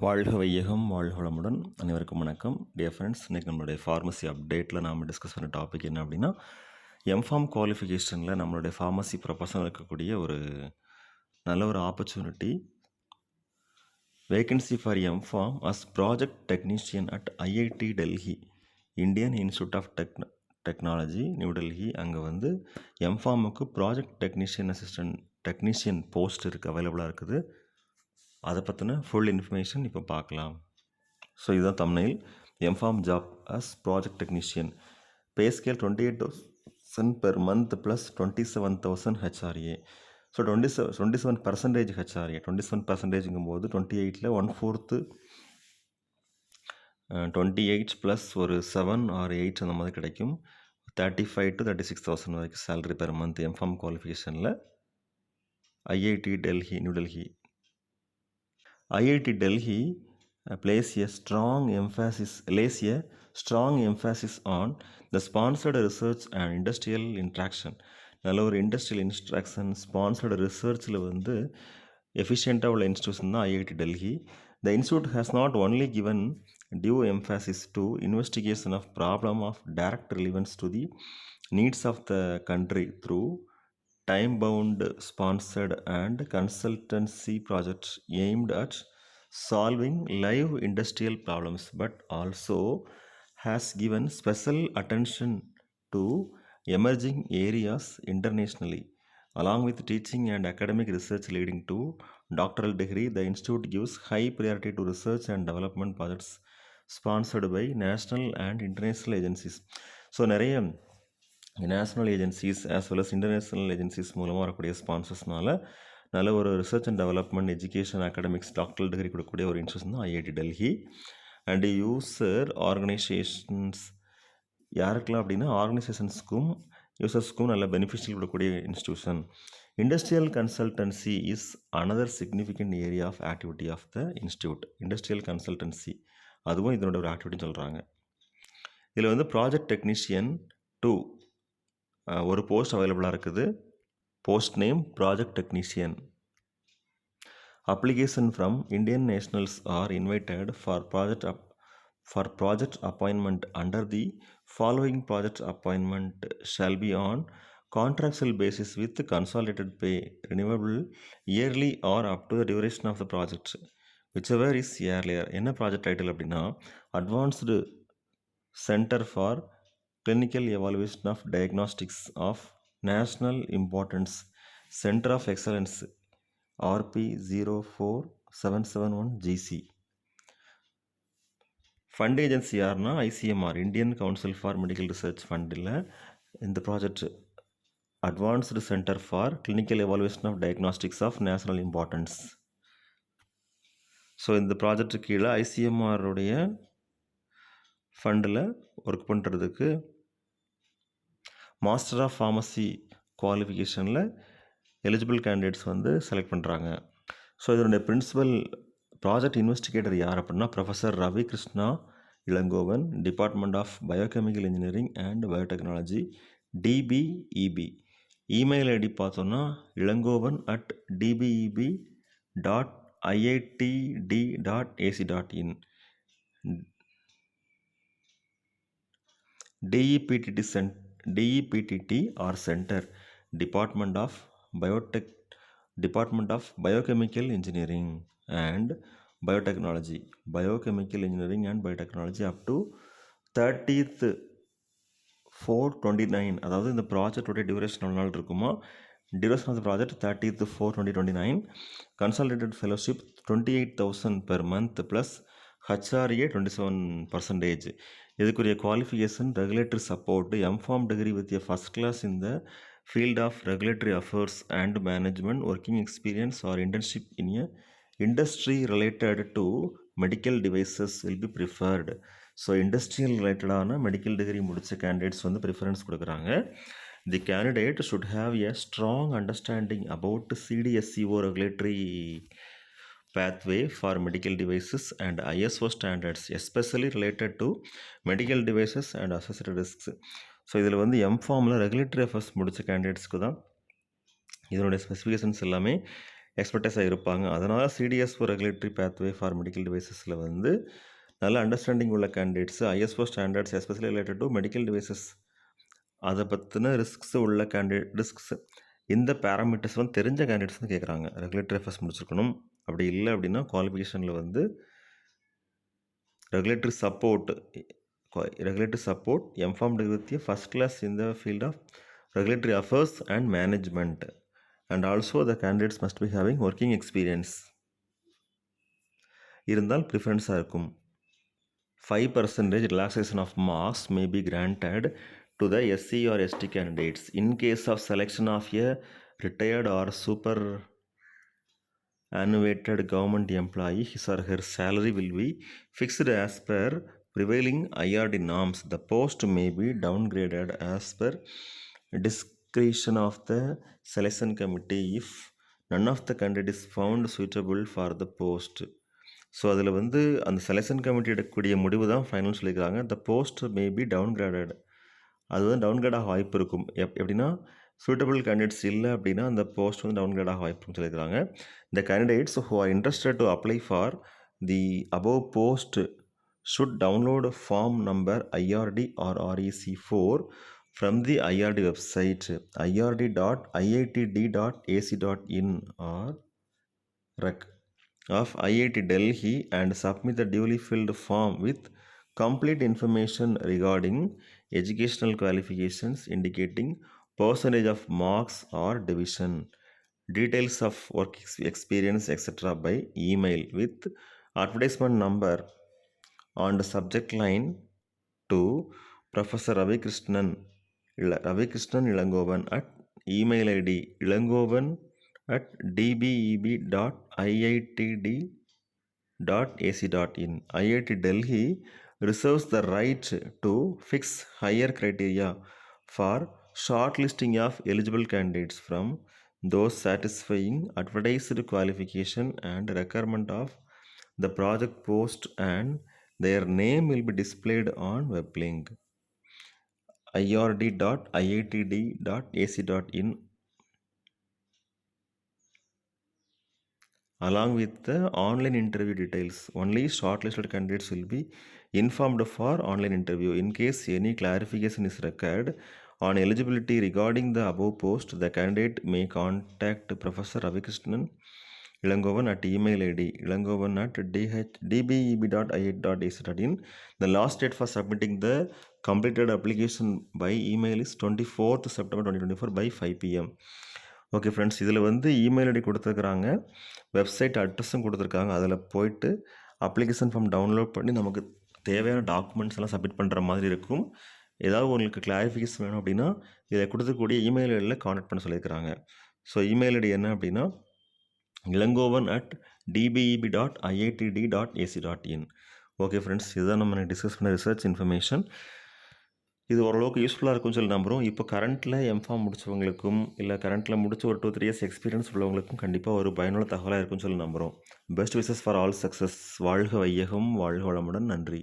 வாழ்க வையகம் வாழ்க வளமுடன் அனைவருக்கும் வணக்கம். டியர் ஃப்ரெண்ட்ஸ், இன்றைக்கி நம்மளுடைய ஃபார்மசி அப்டேட்டில் நாம் டிஸ்கஸ் பண்ண டாபிக் என்ன அப்படின்னா, எம்ஃபார்ம் குவாலிஃபிகேஷனில் நம்மளுடைய ஃபார்மசி ப்ரொஃபஷனில் இருக்கக்கூடிய ஒரு நல்ல ஒரு opportunity. Vacancy for MPharm as project technician at IIT Delhi, Indian Institute of Technology, New Delhi. அங்கே வந்து எம்ஃபார்முக்கு ப்ராஜெக்ட் டெக்னீஷியன் போஸ்ட் இருக்குது, அவைலபிளாக இருக்குது. அதை பற்றின ஃபுல் இன்ஃபர்மேஷன் இப்போ பார்க்கலாம். ஸோ இதுதான் thumbnail. M Pharm job as project technician, pay scale 28,000 per month plus 27,000 HRA. So 27% HRA. 27%ங்கும் போது 28ல் 1/4 28 ப்ளஸ் ஒரு 7 or 8 அந்த மாதிரி கிடைக்கும். 35,000 to 36,000 வரைக்கும் சேலரி பெர் மந்த் எம்ஃபார்ம் குவாலிஃபிகேஷனில். IIT Delhi, new Delhi. IIT Delhi lays a strong emphasis on the sponsored research and industrial interaction. நல்ல ஒரு இண்டஸ்ட்ரியல் இன்ஸ்ட்ரக்ஷன் ஸ்பான்சர்டு ரிசர்ச்சில் வந்து எஃபிஷியண்ட்டாக உள்ள இன்ஸ்டியூஷன் தான் IIT Delhi. The institute has not only given due emphasis to investigation of problem of direct relevance to the needs of the country through time-bound sponsored and consultancy projects aimed at solving live industrial problems, but also has given special attention to emerging areas internationally. Along with teaching and academic research leading to doctoral degree, the institute gives high priority to research and development projects sponsored by national and international agencies. So நிறைய national agencies as well as international agencies மூலமாக வரக்கூடிய ஸ்பான்சர்ஸ்னால நல்ல ஒரு research and development, education, academics, doctoral degree கொடுக்கக்கூடிய ஒரு institution தான் IIT Delhi. And user organisations யாருக்கெல்லாம் அப்படின்னா ஆர்கனைசேஷன்ஸ்க்கும் யூசர்ஸ்க்கும் நல்ல பெனிஃபிஷியல் கொடுக்கக்கூடிய institution. Industrial consultancy is another significant area of activity of the institute. Industrial consultancy அதுவும் இதனோட ஒரு ஆக்டிவிட்டின்னு சொல்கிறாங்க. இதில் வந்து ப்ராஜெக்ட் டெக்னீஷியன் 2 ஒரு போஸ்ட் அவைலபிளாக இருக்குது. Post name project technician. Application from Indian nationals R invited for project appointment under the following project appointment shall be on contractual basis with consolidated pay, renewable yearly or up to the duration of the project, whichever is earlier. என்ன project title அப்படின்னா, advanced centre for clinical evaluation of diagnostics of national importance centre of excellence RP04771GC. Fund agency யாருன்னா ICMR, Indian council for medical research ஃபண்டில் இந்த project advanced centre for clinical evaluation of diagnostics of national importance. So இந்த project கீழே ICMRுடைய ஃபண்டில் work பண்ணுறதுக்கு master of pharmacy குவாலிஃபிகேஷனில் eligible candidates வந்து செலக்ட் பண்ணுறாங்க. ஸோ இதனுடைய பிரின்சிபல் ப்ராஜெக்ட் இன்வெஸ்டிகேட்டர் யார் அப்படின்னா professor Ravi Krishna Elangovan, department of biochemical engineering and biotechnology, DBEB. Email ID பார்த்தோன்னா ilangovan@dbeb.iitd.ac.in. DEPTT or Center, Department of Biochemical Engineering and Biotechnology, up to 30th 4/29. அதாவது இந்த ப்ராஜெக்டோடைய duration எவ்வளோ நாள் இருக்குமோ, duration of the project 30th 4/2029. Consolidated fellowship 28,000 per month plus HRA 27%. இதுக்குரிய qualification regulatory support, MPharm degree with a first class in the field of regulatory affairs and management, working experience or internship in a industry related to medical devices will be preferred. So industrial ரிலேட்டடான medical degree முடித்த candidates வந்து preference கொடுக்குறாங்க. The candidate should have a strong understanding about CDSCO regulatory pathway for medical devices and ISO standards, especially related to medical devices and associated risks. So இதில் வந்து எம்ஃபார்மில் regulatory affairs முடித்த கேண்டிடேட்ஸ்க்கு தான் இதனுடைய specifications எல்லாமே எக்ஸ்பர்டைஸாக இருப்பாங்க. அதனால் சிடிஎஸ்ஓ ரெகுலேட்டரி பேத்வே ஃபார் மெடிக்கல் டிவைசஸில் வந்து நல்ல அண்டர்ஸ்டாண்டிங் உள்ள candidates ISO standards especially related to medical devices அதை பற்றின ரிஸ்க்ஸ் ரிஸ்க்ஸ் இந்த பேராமீட்டர்ஸ் வந்து தெரிஞ்ச கேண்டிடேட்ஸ் வந்து கேட்குறாங்க. ரெகுலேட்டரி அஃபேர்ஸ் முடிச்சிருக்கணும். அப்படி இல்லை அப்படின்னா குவாலிஃபிகேஷனில் வந்து ரெகுலேட்டரி சப்போர்ட் எம்ஃபார்ம்டு with first class in the field of regulatory affairs and management and also the candidates must be having working experience இருந்தால் ப்ரிஃபரன்ஸாக இருக்கும். 5% relaxation of marks may be granted to the SC or ST candidates in case of selection of a retired or superannuated government employee. His or her salary will be fixed as per prevailing IRD norms. The post may be downgraded as per discretion of the selection committee if none of the candidate is found suitable for the post. So அதில் வந்து அந்த selection committee எடுக்கக்கூடிய முடிவு தான் final சொல்லியிருக்காங்க. The post may be டவுன்கிரேடட், அது வந்து downgrade ஆக வாய்ப்பு இருக்கும். எப்படின்னா சூட்டபிள் கேண்டிடேட்ஸ் இல்லை அப்படின்னா அந்த போஸ்ட் வந்து டவுன்கிரேட் ஆக வாய்ப்புன்னு சொல்லியிருக்காங்க. The candidates who are interested to apply for the above post should download form number IRD or REC4 from the IRD website ird.iitd.ac.in or rec of IIT Delhi and submit the duly filled form with complete information regarding educational qualifications indicating percentage of marks or division, details of work experience etc. by email with advertisement number on the subject line to Professor Ravikrishnan Ilangovan at email ID ilangovan@dbeb.iitd.ac.in. IIT Delhi reserves the right to fix higher criteria for shortlisting of eligible candidates from those satisfying advertised qualification and requirement of the project post, and their name will be displayed on web link ird.iitd.ac.in along with the online interview details. Only shortlisted candidates will be informed for online interview. In case any clarification is required on eligibility regarding the above post, the candidate may contact Professor Ravikrishnan Ilangovan at email ID ilangovan@dbeb.iit.ac.in. The last date for submitting the completed application by email is 24th September 2024 by 5 p.m. Okay friends, இதில் வந்து email ID கொடுத்துருக்குறாங்க, website அட்ரஸும் கொடுத்துருக்காங்க. அதில் போயிட்டு application form download பண்ணி நமக்கு தேவையான documents எல்லாம் சப்மிட் பண்ணுற மாதிரி இருக்கும். ஏதாவது உங்களுக்கு கிளாரிஃபிகேஷன் வேணும் அப்படின்னா இதில் கொடுத்துக்கூடிய இமெயில் ஐடியில் கான்டாக்ட் பண்ண சொல்லியிருக்கிறாங்க. ஸோ இமெயில் ஐடி என்ன அப்படின்னா ilangovan@dbeb.iitd.ac.in. ஓகே ஃப்ரெண்ட்ஸ், இதுதான் நம்ம டிஸ்கஸ் பண்ண ரிசர்ச் இன்ஃபர்மேஷன். இது ஓரளவுக்கு யூஸ்ஃபுல்லாக இருக்கும்னு சொல்லி நம்புகிறோம். இப்போ கரண்ட்டில் எம்ஃபார்ம் முடிச்சவங்களுக்கும் இல்லை கரண்ட்டில் முடிச்சு ஒரு 2-3 இயர்ஸ் எக்ஸ்பீரியன்ஸ் உள்ளவங்களுக்கும் கண்டிப்பாக ஒரு பயனுள்ள தகவலாக இருக்கும்னு சொல்லி நம்புகிறோம். Best wishes for all success. வாழ்க வையகம், வாழ்க வளமுடன். நன்றி.